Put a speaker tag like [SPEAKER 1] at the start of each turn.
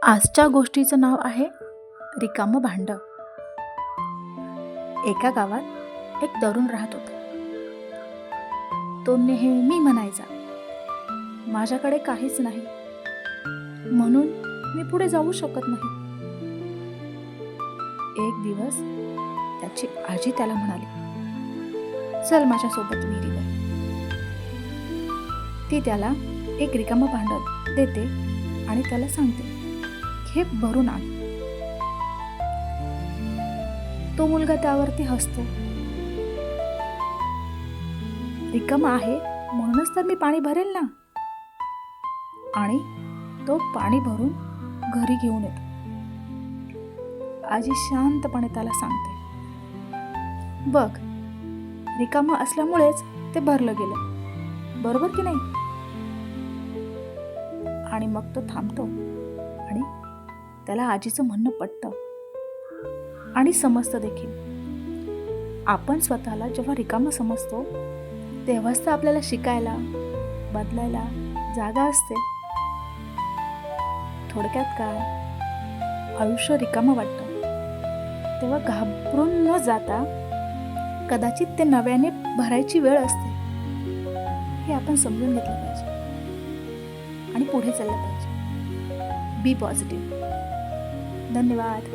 [SPEAKER 1] आजच्या गोष्टीचं नाव आहे रिकामं भांडं. एका गावात एक तरुण राहत होता. तो नेहमी म्हणायचा, माझ्याकडे काहीच नाही म्हणून मी पुढे जाऊ शकत नाही. एक दिवस त्याची आजी त्याला म्हणाली, चल माझ्यासोबत विहिरीवर. ती त्याला एक रिकामं भांडं देते आणि त्याला सांगते, हे भरून आण. तो मुलगा त्यावरती हसतो. रिकामं आहे म्हणूनच तर मी पाणी भरेल ना. आणि तो पाणी भरून घरी घेऊन येतो. आजी शांतपणे त्याला सांगते, बघ, रिकामं असल्यामुळेच ते भरलं गेलं, बरोबर की नाही. आणि मग तो थांबतो आणि त्याला आजीचं म्हणणं पटतं आणि समजतं देखील. आपण स्वतःला जेव्हा रिकामं समजतो तेव्हाच तर आपल्याला शिकायला, बदलायला जागा असते. थोडक्यात काय, आयुष्य रिकामं वाटतं तेव्हा घाबरून न जाता कदाचित ते नव्याने भरायची वेळ असते, हे आपण समजून घेतलं पाहिजे आणि पुढे चाललं पाहिजे. बी पॉझिटिव्ह. धन्यवाद.